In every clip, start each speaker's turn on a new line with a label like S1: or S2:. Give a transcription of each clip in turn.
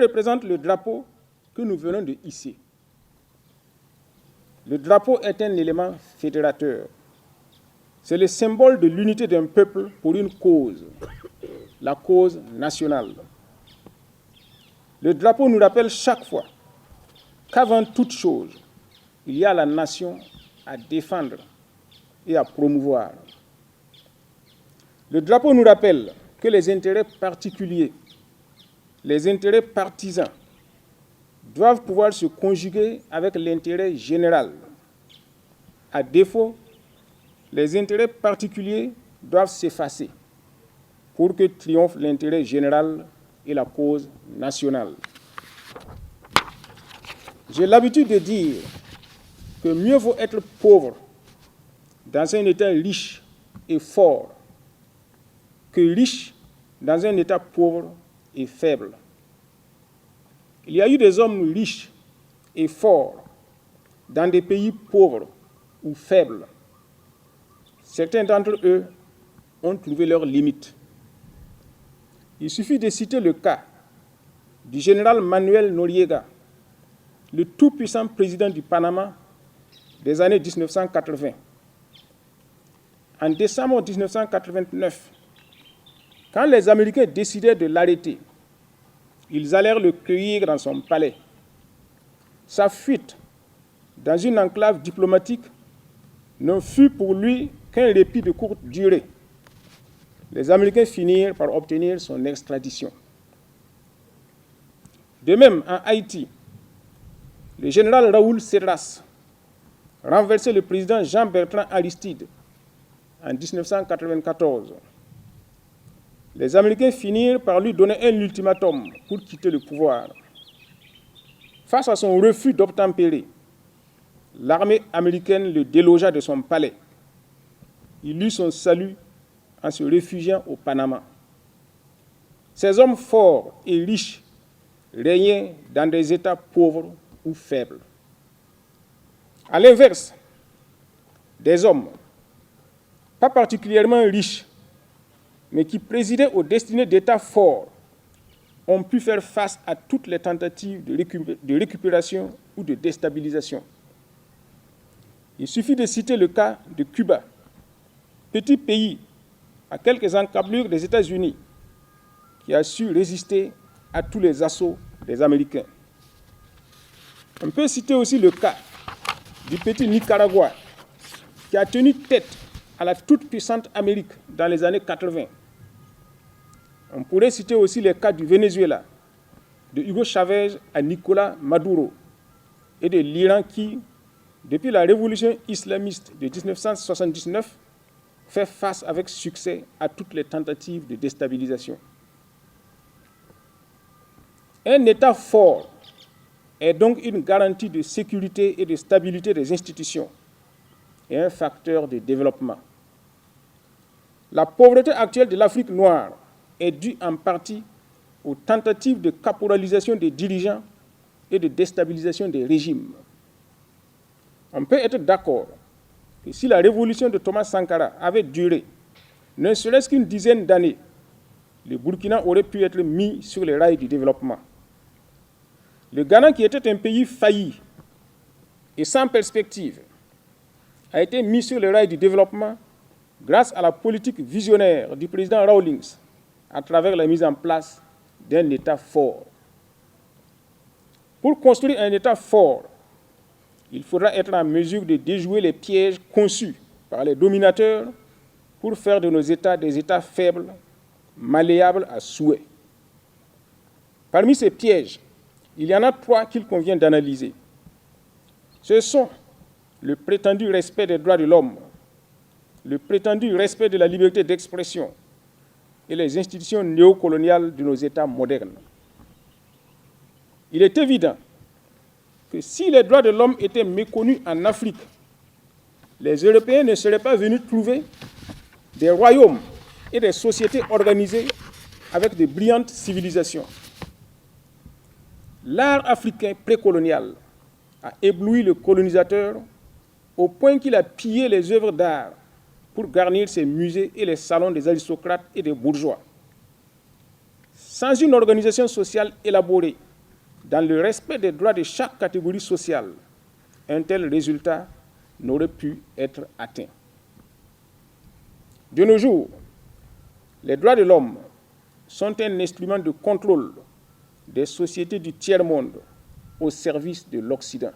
S1: représente le drapeau que nous venons de hisser? Le drapeau est un élément fédérateur. C'est le symbole de l'unité d'un peuple pour une cause, la cause nationale. Le drapeau nous rappelle chaque fois qu'avant toute chose, il y a la nation à défendre et à promouvoir. Le drapeau nous rappelle que les intérêts particuliers, les intérêts partisans doivent pouvoir se conjuguer avec l'intérêt général. À défaut, les intérêts particuliers doivent s'effacer pour que triomphe l'intérêt général et la cause nationale. J'ai l'habitude de dire que mieux vaut être pauvre dans un État riche et fort que riche dans un État pauvre et faible. Il y a eu des hommes riches et forts dans des pays pauvres ou faibles. Certains d'entre eux ont trouvé leurs limites. Il suffit de citer le cas du général Manuel Noriega, le tout-puissant président du Panama des années 1980. En décembre 1989, quand les Américains décidèrent de l'arrêter, ils allèrent le cueillir dans son palais. Sa fuite dans une enclave diplomatique ne fut pour lui qu'un répit de courte durée. Les Américains finirent par obtenir son extradition. De même, en Haïti, le général Raoul Cedras renversait le président Jean-Bertrand Aristide en 1994. Les Américains finirent par lui donner un ultimatum pour quitter le pouvoir. Face à son refus d'obtempérer, l'armée américaine le délogea de son palais. Il eut son salut en se réfugiant au Panama. Ces hommes forts et riches régnaient dans des États pauvres ou faibles. À l'inverse, des hommes, pas particulièrement riches, mais qui présidaient aux destinées d'États forts, ont pu faire face à toutes les tentatives de récupération ou de déstabilisation. Il suffit de citer le cas de Cuba, petit pays à quelques encablures des États-Unis, qui a su résister à tous les assauts des Américains. On peut citer aussi le cas du petit Nicaragua, qui a tenu tête à la toute-puissante Amérique dans les années 80. On pourrait citer aussi les cas du Venezuela, de Hugo Chavez à Nicolás Maduro, et de l'Iran qui, depuis la révolution islamiste de 1979, fait face avec succès à toutes les tentatives de déstabilisation. Un État fort est donc une garantie de sécurité et de stabilité des institutions et un facteur de développement. La pauvreté actuelle de l'Afrique noire est due en partie aux tentatives de caporalisation des dirigeants et de déstabilisation des régimes. On peut être d'accord que si la révolution de Thomas Sankara avait duré ne serait-ce qu'une dizaine d'années, le Burkina aurait pu être mis sur les rails du développement. Le Ghana, qui était un pays failli et sans perspective, a été mis sur les rails du développement grâce à la politique visionnaire du président Rawlings à travers la mise en place d'un État fort. Pour construire un État fort, il faudra être en mesure de déjouer les pièges conçus par les dominateurs pour faire de nos États des États faibles, malléables à souhait. Parmi ces pièges, il y en a 3 qu'il convient d'analyser. Ce sont le prétendu respect des droits de l'homme, le prétendu respect de la liberté d'expression et les institutions néocoloniales de nos États modernes. Il est évident que si les droits de l'homme étaient méconnus en Afrique, les Européens ne seraient pas venus trouver des royaumes et des sociétés organisées avec de brillantes civilisations. L'art africain précolonial a ébloui le colonisateur au point qu'il a pillé les œuvres d'art pour garnir ses musées et les salons des aristocrates et des bourgeois. Sans une organisation sociale élaborée dans le respect des droits de chaque catégorie sociale, un tel résultat n'aurait pu être atteint. De nos jours, les droits de l'homme sont un instrument de contrôle des sociétés du tiers-monde au service de l'Occident.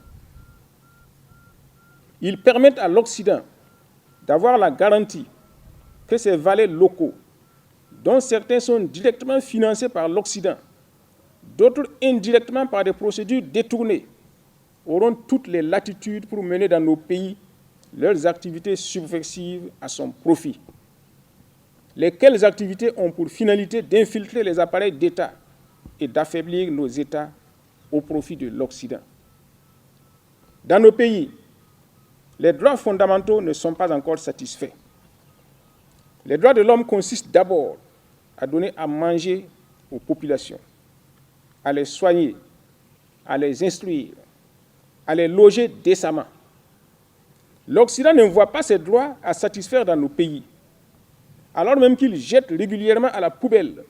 S1: Ils permettent à l'Occident d'avoir la garantie que ces valets locaux, dont certains sont directement financés par l'Occident, d'autres indirectement par des procédures détournées, auront toutes les latitudes pour mener dans nos pays leurs activités subversives à son profit. Lesquelles activités ont pour finalité d'infiltrer les appareils d'État et d'affaiblir nos États au profit de l'Occident. Dans nos pays, les droits fondamentaux ne sont pas encore satisfaits. Les droits de l'homme consistent d'abord à donner à manger aux populations, à les soigner, à les instruire, à les loger décemment. L'Occident ne voit pas ses droits à satisfaire dans nos pays, alors même qu'il jette régulièrement à la poubelle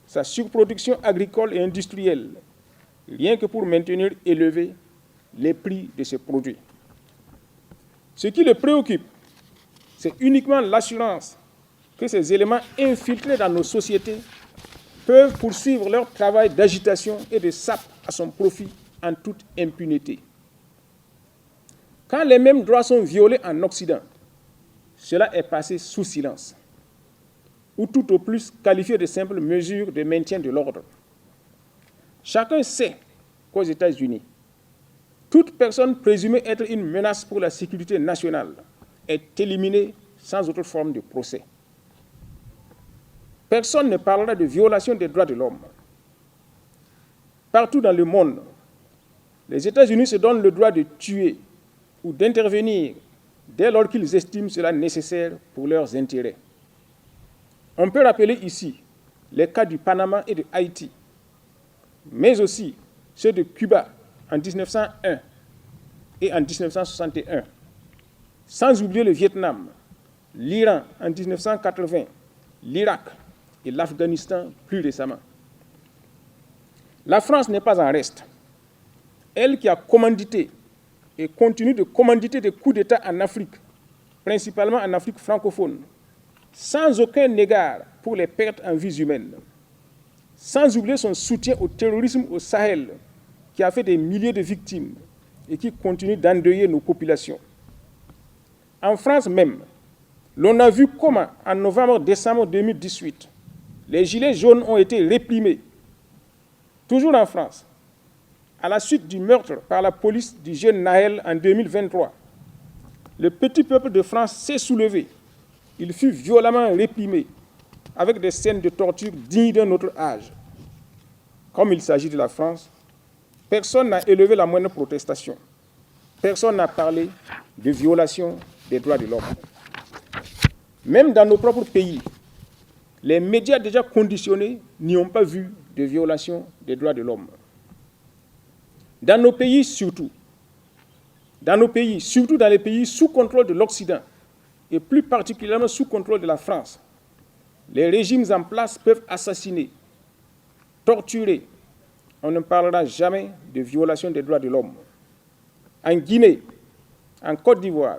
S1: sa surproduction agricole et industrielle, rien que pour maintenir élevés les prix de ses produits. Ce qui le préoccupe, c'est uniquement l'assurance que ces éléments infiltrés dans nos sociétés peuvent poursuivre leur travail d'agitation et de sape à son profit en toute impunité. Quand les mêmes droits sont violés en Occident, cela est passé sous silence, ou tout au plus qualifié de simples mesures de maintien de l'ordre. Chacun sait qu'aux États-Unis, toute personne présumée être une menace pour la sécurité nationale est éliminée sans autre forme de procès. Personne ne parlera de violation des droits de l'homme. Partout dans le monde, les États-Unis se donnent le droit de tuer ou d'intervenir dès lors qu'ils estiment cela nécessaire pour leurs intérêts. On peut rappeler ici les cas du Panama et de Haïti, mais aussi ceux de Cuba en 1901 et en 1961, sans oublier le Vietnam, l'Iran en 1980, l'Irak et l'Afghanistan plus récemment. La France n'est pas en reste. Elle qui a commandité et continue de commanditer des coups d'État en Afrique, principalement en Afrique francophone, sans aucun égard pour les pertes en vies humaines, sans oublier son soutien au terrorisme au Sahel, qui a fait des milliers de victimes et qui continue d'endeuiller nos populations. En France même, l'on a vu comment, en novembre-décembre 2018, les gilets jaunes ont été réprimés. Toujours en France, à la suite du meurtre par la police du jeune Nahel en 2023, le petit peuple de France s'est soulevé. Il fut violemment réprimé avec des scènes de torture dignes d'un autre âge. Comme il s'agit de la France, personne n'a élevé la moindre protestation. Personne n'a parlé de violation des droits de l'homme. Même dans nos propres pays, les médias déjà conditionnés n'y ont pas vu de violation des droits de l'homme. Dans nos pays surtout dans les pays sous contrôle de l'Occident, et plus particulièrement sous contrôle de la France, les régimes en place peuvent assassiner, torturer. On ne parlera jamais de violation des droits de l'homme. En Guinée, en Côte d'Ivoire,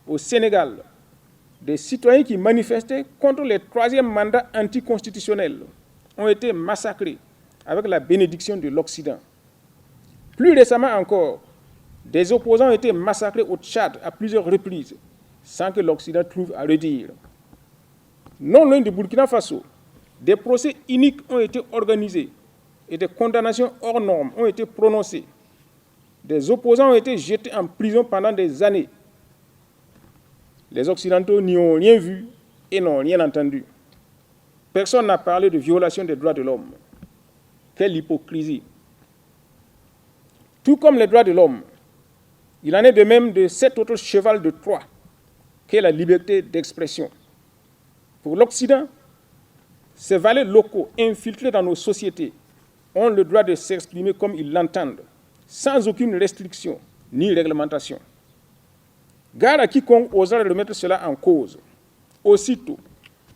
S1: au Sénégal, des citoyens qui manifestaient contre les troisièmes mandats anticonstitutionnels ont été massacrés avec la bénédiction de l'Occident. Plus récemment encore, des opposants ont été massacrés au Tchad à plusieurs reprises, sans que l'Occident trouve à redire. Non loin du Burkina Faso, des procès iniques ont été organisés et des condamnations hors normes ont été prononcées. Des opposants ont été jetés en prison pendant des années. Les Occidentaux n'y ont rien vu et n'ont rien entendu. Personne n'a parlé de violation des droits de l'homme. Quelle hypocrisie! Tout comme les droits de l'homme, il en est de même de cet autre cheval de Troie, qu'est la liberté d'expression. Pour l'Occident, ces valets locaux infiltrés dans nos sociétés ont le droit de s'exprimer comme ils l'entendent, sans aucune restriction ni réglementation. Gare à quiconque osera remettre cela en cause. Aussitôt,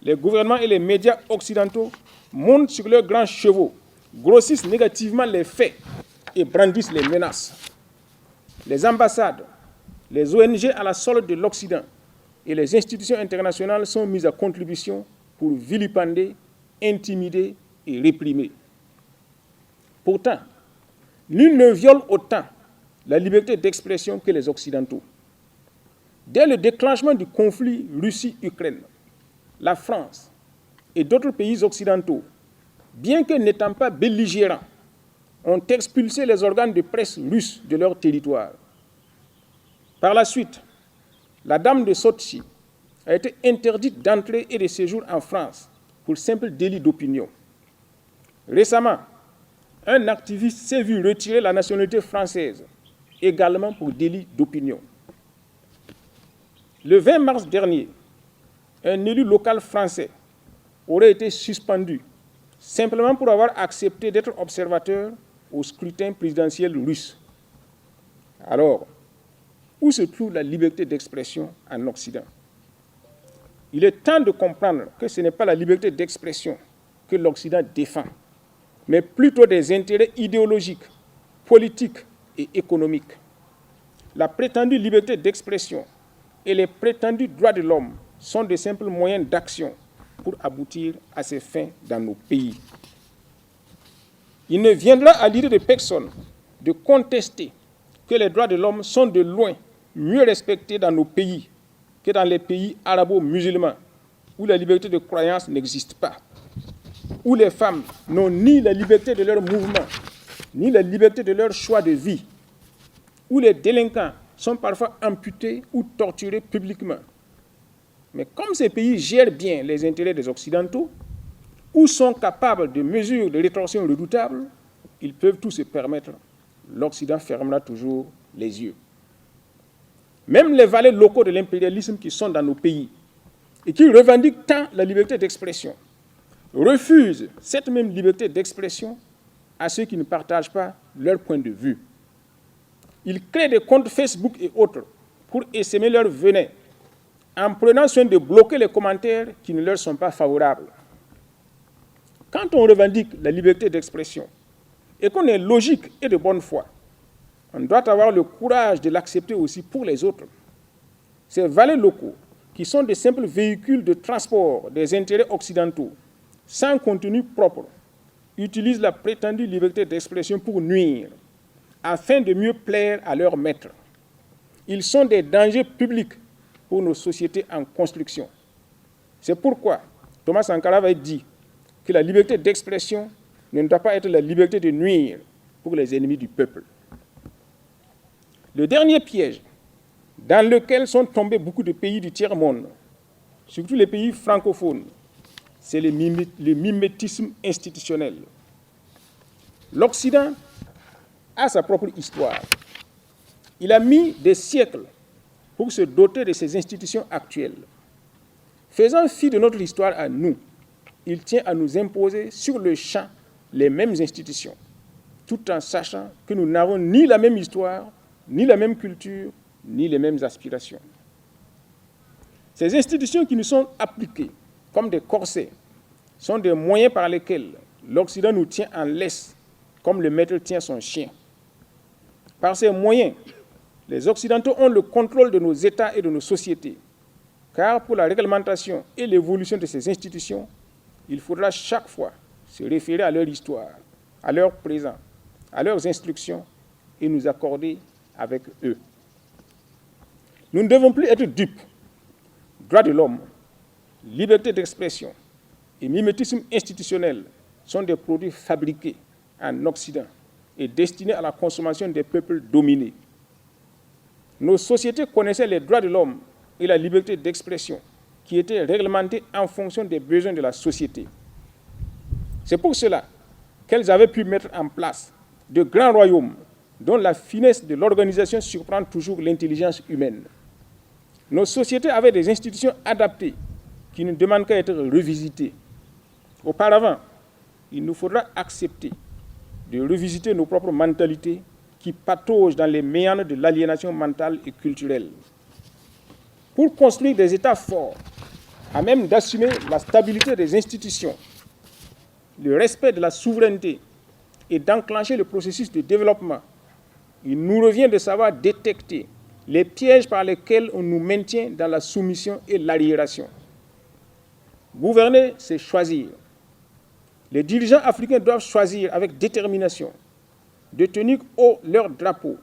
S1: les gouvernements et les médias occidentaux montent sur leurs grands chevaux, grossissent négativement les faits et brandissent les menaces. Les ambassades, les ONG à la solde de l'Occident et les institutions internationales sont mises à contribution pour vilipender, intimider et réprimer. Pourtant, nul ne viole autant la liberté d'expression que les Occidentaux. Dès le déclenchement du conflit Russie-Ukraine, la France et d'autres pays occidentaux, bien que n'étant pas belligérants, ont expulsé les organes de presse russes de leur territoire. Par la suite, la dame de Sotchi a été interdite d'entrée et de séjour en France pour simple délit d'opinion. Récemment, un activiste s'est vu retirer la nationalité française, également pour délit d'opinion. Le 20 mars dernier, un élu local français aurait été suspendu simplement pour avoir accepté d'être observateur au scrutin présidentiel russe. Alors, où se trouve la liberté d'expression en Occident? Il est temps de comprendre que ce n'est pas la liberté d'expression que l'Occident défend, mais plutôt des intérêts idéologiques, politiques et économiques. La prétendue liberté d'expression et les prétendus droits de l'homme sont de simples moyens d'action pour aboutir à ces fins dans nos pays. Il ne viendra à l'idée de personne de contester que les droits de l'homme sont de loin mieux respectés dans nos pays que dans les pays arabo-musulmans, où la liberté de croyance n'existe pas, où les femmes n'ont ni la liberté de leur mouvement, ni la liberté de leur choix de vie, où les délinquants sont parfois amputés ou torturés publiquement. Mais comme ces pays gèrent bien les intérêts des Occidentaux, ou sont capables de mesures de rétorsion redoutables, ils peuvent tout se permettre. L'Occident fermera toujours les yeux. Même les valets locaux de l'impérialisme qui sont dans nos pays et qui revendiquent tant la liberté d'expression refusent cette même liberté d'expression à ceux qui ne partagent pas leur point de vue. Ils créent des comptes Facebook et autres pour essaimer leur venin en prenant soin de bloquer les commentaires qui ne leur sont pas favorables. Quand on revendique la liberté d'expression et qu'on est logique et de bonne foi, on doit avoir le courage de l'accepter aussi pour les autres. Ces valets locaux, qui sont de simples véhicules de transport des intérêts occidentaux, sans contenu propre, utilisent la prétendue liberté d'expression pour nuire, afin de mieux plaire à leurs maîtres. Ils sont des dangers publics pour nos sociétés en construction. C'est pourquoi Thomas Sankara avait dit que la liberté d'expression ne doit pas être la liberté de nuire pour les ennemis du peuple. Le dernier piège dans lequel sont tombés beaucoup de pays du tiers-monde, surtout les pays francophones, c'est le mimétisme institutionnel. L'Occident a sa propre histoire. Il a mis des siècles pour se doter de ses institutions actuelles. Faisant fi de notre histoire à nous, il tient à nous imposer sur le champ les mêmes institutions, tout en sachant que nous n'avons ni la même histoire, ni la même culture, ni les mêmes aspirations. Ces institutions qui nous sont appliquées comme des corsets sont des moyens par lesquels l'Occident nous tient en laisse, comme le maître tient son chien. Par ces moyens, les Occidentaux ont le contrôle de nos États et de nos sociétés, car pour la réglementation et l'évolution de ces institutions, il faudra chaque fois se référer à leur histoire, à leur présent, à leurs instructions et nous accorder avec eux. Nous ne devons plus être dupes. Droits de l'homme, liberté d'expression et mimétisme institutionnel sont des produits fabriqués en Occident et destinés à la consommation des peuples dominés. Nos sociétés connaissaient les droits de l'homme et la liberté d'expression qui étaient réglementés en fonction des besoins de la société. C'est pour cela qu'elles avaient pu mettre en place de grands royaumes dont la finesse de l'organisation surprend toujours l'intelligence humaine. Nos sociétés avaient des institutions adaptées qui ne demandent qu'à être revisitées. Auparavant, il nous faudra accepter de revisiter nos propres mentalités qui pataugent dans les méandres de l'aliénation mentale et culturelle. Pour construire des États forts, à même d'assumer la stabilité des institutions, le respect de la souveraineté et d'enclencher le processus de développement, il nous revient de savoir détecter les pièges par lesquels on nous maintient dans la soumission et l'aliénation. Gouverner, c'est choisir. Les dirigeants africains doivent choisir avec détermination de tenir haut leur drapeau,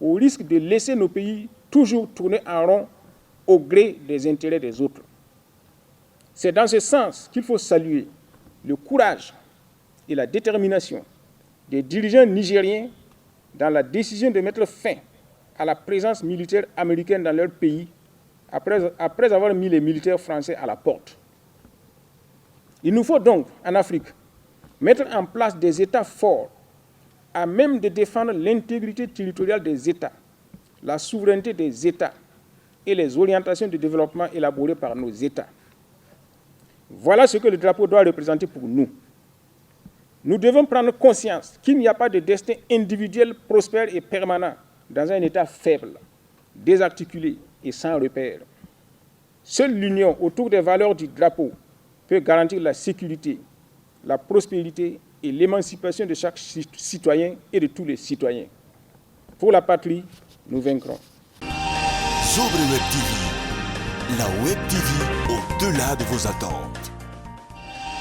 S1: au risque de laisser nos pays toujours tourner en rond au gré des intérêts des autres. C'est dans ce sens qu'il faut saluer le courage et la détermination des dirigeants nigériens dans la décision de mettre fin à la présence militaire américaine dans leur pays après avoir mis les militaires français à la porte. Il nous faut donc, en Afrique, mettre en place des États forts à même de défendre l'intégrité territoriale des États, la souveraineté des États et les orientations de développement élaborées par nos États. Voilà ce que le drapeau doit représenter pour nous. Nous devons prendre conscience qu'il n'y a pas de destin individuel prospère et permanent dans un État faible, désarticulé et sans repère. Seule l'union autour des valeurs du drapeau peut garantir la sécurité, la prospérité et l'émancipation de chaque citoyen et de tous les citoyens. Pour la patrie, nous vaincrons.
S2: Sobre Web TV, la Web TV au-delà de vos attentes.